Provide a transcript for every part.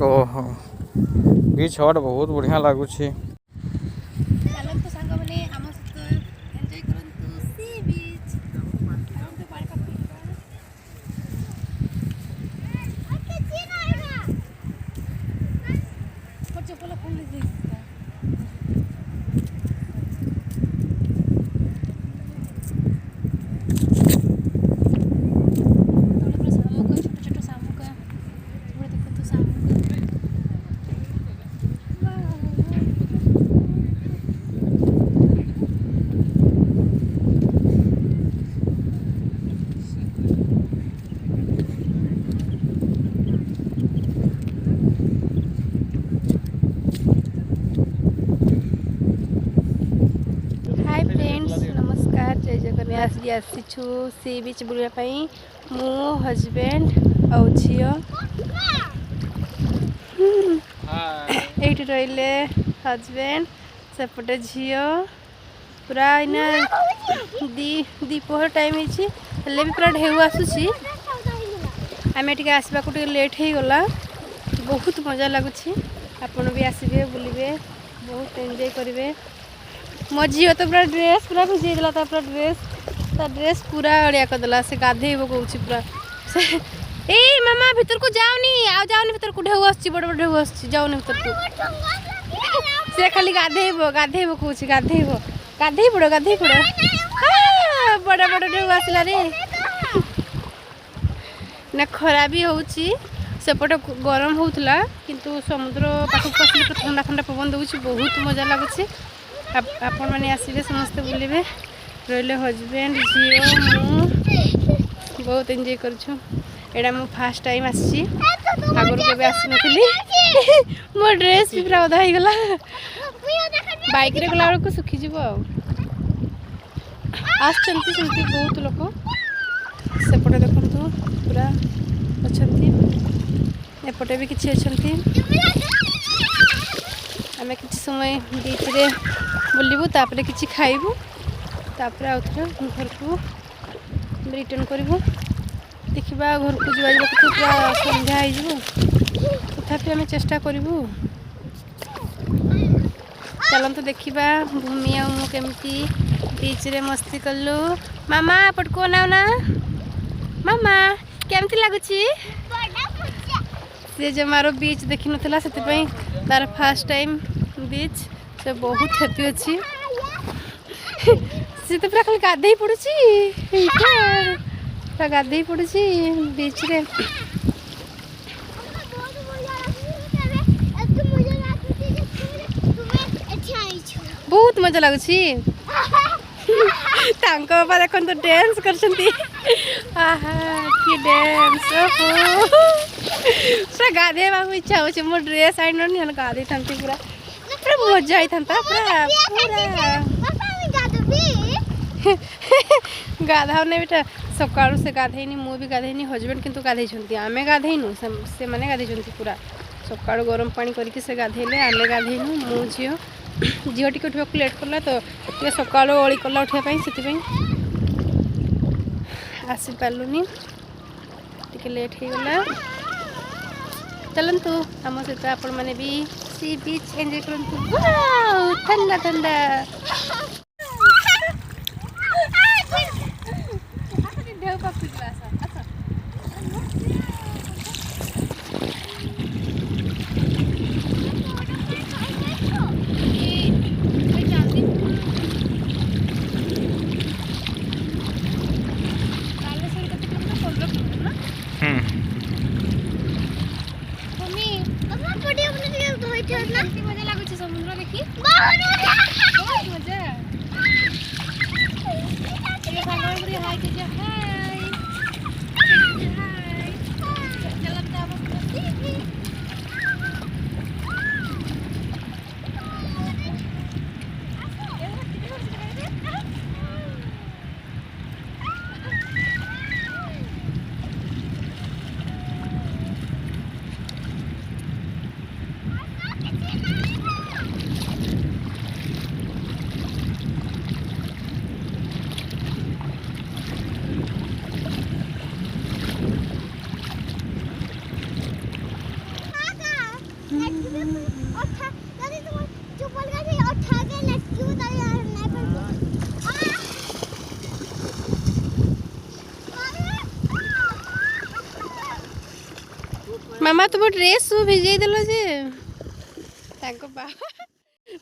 ओहो बीच हट बहुत बढ़िया लगुच। जय जगन्नाथ जी आसीछु सी बीच बुलापाई मो हजबैंड और झील ये रही हजबैंड सेपटे झील पूरा इना दीपहर टाइम हेल्ले भी पूरा ढेउ आसूसी आम टे आसवा को लेट हो गला बहुत मजा लगुच आपण भी आसबे बुलिबे बहुत एंजॉय करेंगे। मो झील तो पूरा ड्रेस पूरा भिजेला पूरा ड्रेस पूरा अड़िया करदेला से गाधेब कौच पूरा से ए मामा भीतर को जाओनी जाओनी भीतर को ढेउ आस बड़ बड़ ढेउ आस जाओनी भीतर को से खाली गाधेब कौच गाधेब पड़ बड़ बड़ ढेउ आसला रे ना खरा भी होउची सेपटे गरम होउतला किंतु समुद्र पाखक पसले ठंडा ठंडा पवन दउची बहुत मजा लागुची। आपण मैंने आसबे समस्ते बुलबे रही हजबैंड झील मु बहुत एंजॉय करूँ। एटा मो फास्ट टाइम आसी आगुरी के आसी नी मो ड्रेस भी पूरा अधा होगला बाइक रे गला बेलू सुखीज आसमती बहुत लोक सेपटे देखु पूरा अच्छा एपटे भी किसी अच्छा आम कि समय बीच रे बुलबू तापर किसी खाइबू तापर आउ थे घर को रिटर्न करूँ देखा घर को जुआ तो पूरा संध्या हो तथापि आम चेष्टा करूँ चलते देखा भूमि आमती बीच रे मस्ती कलु मामा पट को ना मामा केमती लगुच सी जमार बीच देखी नाला से तार फास्ट टाइम बीच से बहुत हैप्पी अच्छी सी तो पूरा खाली गाधे पड़ी पूरा गाधे पड़ी बीच रे बहुत मजा लगुच बापा देख तो डांस कर गाधेवा इच्छा हो मो ड्रेस आई ना गाधे था पूरा पूरा मजा आई था पूरा गाधा नहीं बेटा सका से गाधेनी मु भी गाधेनी हजबैंड किंतु गाधे आमे गाधेनु से माने गाधे पूरा सका गरम पानी करके से गाधेले आमे गाधेनु मु झील झील टी उठा लेट कला तो ये सका अली कला उठापी से आसी पार्लुनि टी लेट हो गला चलतु आम सहित आपण मैंने भी सी बीच एंजॉय करूँ ठंडा ठंडा मजा लागुଛି ସମୁଦ୍ର ଦେଖି ବହୁତ ମଜା ये भागवरी हाय के जा हाय हाय चलता बस मामा तुम ड्रेस भिजे देल जे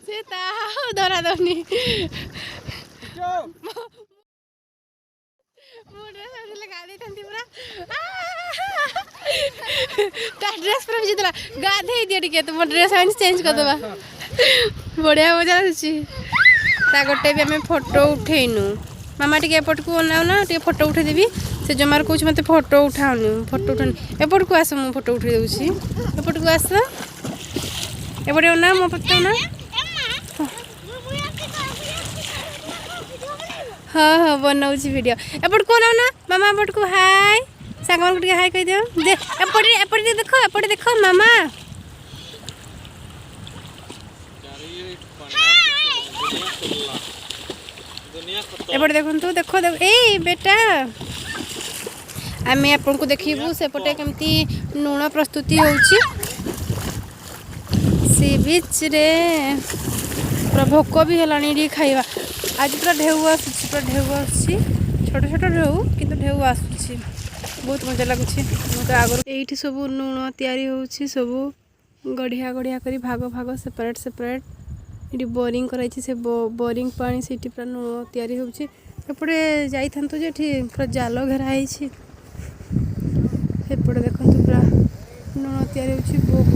से धरा दौनी ड्रेस पूरा भिजे देला गाधे दिए टिके तुम ड्रेस चेंज कर देबा बढ़िया मजा आछी गोटे भी आम फोटो उठेनु मामा टे एपट को अनाऊ ना टे फोटो उठे देवी से जमार कौच मत फोटो उठाऊनी फोटो उठानी एपट को आस मु फोटो उठे दूसरी एपट को आस एपटे ना मो पते ना हाँ हाँ बनाऊँ वीडियो एपट को ना मामा एपट को हाय सांग मान को हाय कह दियो दे एपटे देखो मामा एपटे देखो देखो ए बेटा आम आपन को देखू सेपटे केमती लुण प्रस्तुति होची सी बीच रे पूरा भोक भी है खाइबा आज पूरा ढेउ आसूसी छोट छोट ढेउ किंतु ढेउ आसूसी बहुत मजा लगुच तो आगर ये सब लुण तैयारी होची सब गढ़िया गढ़िया करी भाग भाग सेपरेट सेपरेट ये बोरिंग कराई से बोरिंग पानी से पूरा लुण तैयारी होची एपटे जाई थांतो जे पूरा जाल घेराई एपटे देखो पूरा लुण तैयारी होची बहुत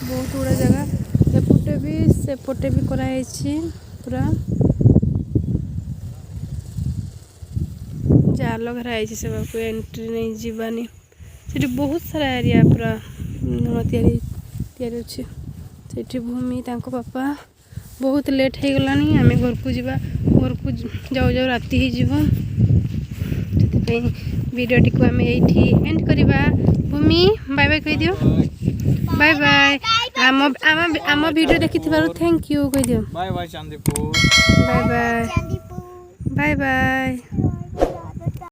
बहुत गुड़ा जगह एपटे भी सेपटे भी कराई पूरा जाल घेराई से एंट्री नहीं जीवानी से बहुत सारा एरिया पूरा लुण तैयारी से भूमि तांको पापा बहुत लेट हो गलानी आम घर को जावा घर को जाऊ जाऊ राति ही जीव से वीडियोटी को आम ये एंड करवा भूमि बाय बाय कह दियो बाय बाय आम वीडियो देखि थैंक यू कह दियो bye bye Chandipur bye bye bye bye.